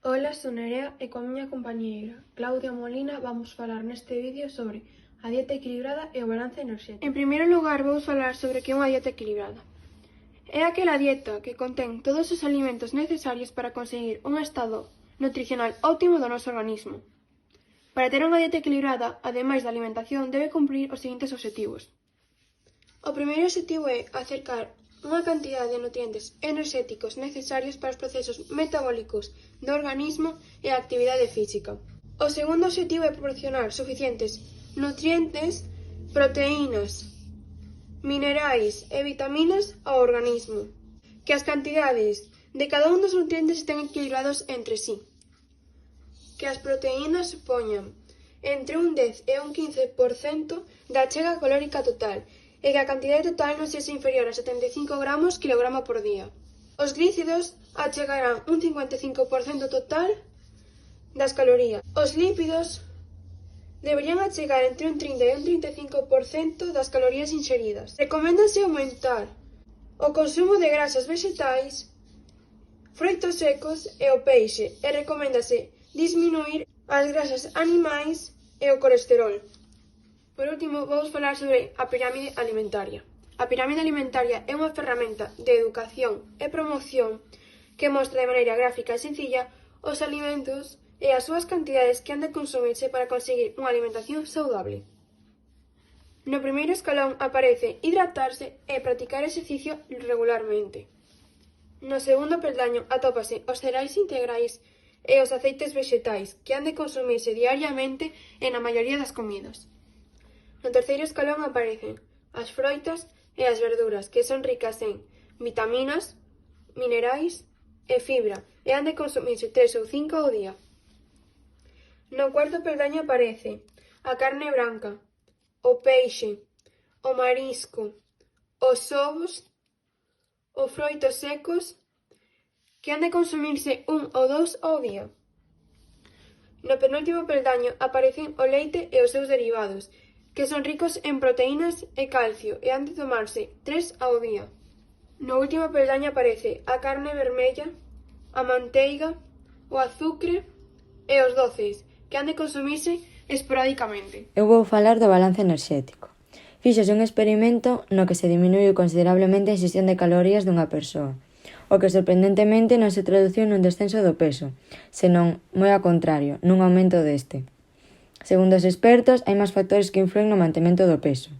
Ola, son Nerea e coa miña compañeira Claudia Molina vamos falar neste vídeo sobre a dieta equilibrada e o balance enerxético. En primeiro lugar, vou falar sobre que é unha dieta equilibrada. É aquela dieta que contén todos os alimentos necesarios para conseguir un estado nutricional óptimo do noso organismo. Para ter unha dieta equilibrada, ademais da alimentación, debe cumprir os seguintes obxectivos. O primeiro obxectivo é acercar unha cantidade de nutrientes enerxéticos necesarios para os procesos metabólicos do organismo e a actividade física. O segundo obxectivo é proporcionar suficientes nutrientes, proteínas, minerais e vitaminas ao organismo, que as cantidades de cada un dos nutrientes estén equilibrados entre sí, que as proteínas supoñan entre un 10 e un 15% da achega calórica total e que a cantidade total non sexa inferior a 75 gramos quilogramo por día. Os glícidos achegarán un 55% total das calorías. Os lípidos deberían achegar entre un 30 e un 35% das calorías inxeridas. Recoméndase aumentar o consumo de grasas vexetais, froitos secos e o peixe, e recoméndase disminuir as grasas animais e o colesterol. Por último, vamos falar sobre a pirámide alimentaria. A pirámide alimentaria é unha ferramenta de educación e promoción que mostra de maneira gráfica e sencilla os alimentos e as súas cantidades que han de consumirse para conseguir unha alimentación saudable. No primeiro escalón aparece hidratarse e practicar exercicio regularmente. No segundo peldaño atópase os cereais integrais e os aceites vexetais que han de consumirse diariamente e na maioría das comidas. No terceiro escalón aparecen as froitas e as verduras, que son ricas en vitaminas, minerais e fibra, e han de consumirse 3 ou 5 ao día. No cuarto peldaño aparece a carne branca, o peixe, o marisco, os ovos, os froitos secos, que han de consumirse 1 ou 2 ao día. No penúltimo peldaño aparecen o leite e os seus derivados, que son ricos en proteínas e calcio e han de tomarse 3 ao día. No último peldaño aparece a carne vermella, a manteiga, o azucre e os doces, que han de consumirse esporádicamente. Eu vou falar do balance enerxético. Fíxose un experimento no que se diminuiu considerablemente a ingestión de calorías dunha persoa, o que sorprendentemente non se traduciu nun descenso do peso, senón, moi ao contrario, nun aumento deste. Segundo os expertos, hai máis factores que influen no mantemento do peso.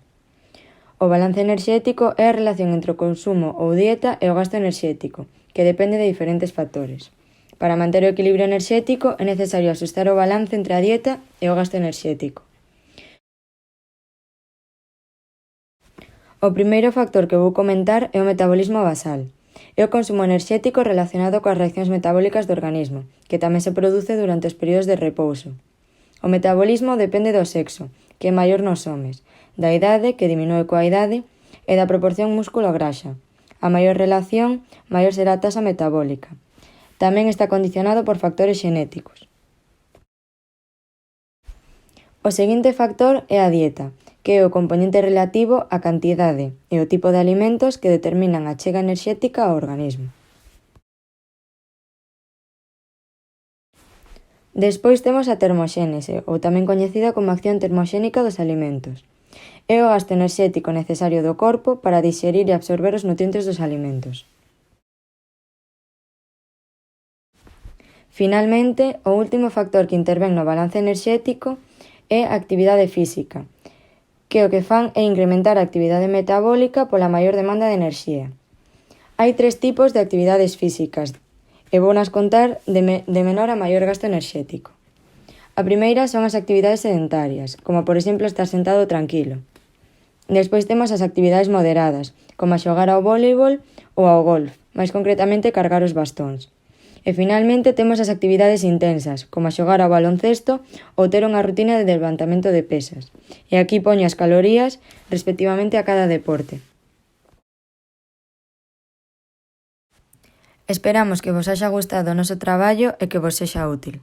O balance enerxético é a relación entre o consumo ou dieta e o gasto enerxético, que depende de diferentes factores. Para manter o equilibrio enerxético é necesario axustar o balance entre a dieta e o gasto enerxético. O primeiro factor que vou comentar é o metabolismo basal. É o consumo enerxético relacionado coas reaccións metabólicas do organismo, que tamén se produce durante os períodos de repouso. O metabolismo depende do sexo, que é maior nos homes, da idade, que diminúe coa idade, e da proporción músculo-graxa. A maior relación, maior será a tasa metabólica. Tamén está condicionado por factores xenéticos. O seguinte factor é a dieta, que é o componente relativo á cantidade e o tipo de alimentos que determinan a achega enerxética ao organismo. Despois temos a termoxénese, ou tamén coñecida como acción termoxénica dos alimentos. É o gasto enerxético necesario do corpo para dixerir e absorber os nutrientes dos alimentos. Finalmente, o último factor que intervén no balance enerxético é a actividade física, que o que fan é incrementar a actividade metabólica pola maior demanda de enerxía. Hai 3 tipos de actividades físicas, e vounas contar de menor a maior gasto enerxético. A primeira son as actividades sedentarias, como por exemplo estar sentado tranquilo. Despois temos as actividades moderadas, como a xogar ao voleibol ou ao golf, máis concretamente cargar os bastóns. E finalmente temos as actividades intensas, como a xogar ao baloncesto ou ter unha rutina de levantamento de pesas. E aquí poño as calorías respectivamente a cada deporte. Esperamos que vos haxa gustado o noso traballo e que vos sexa útil.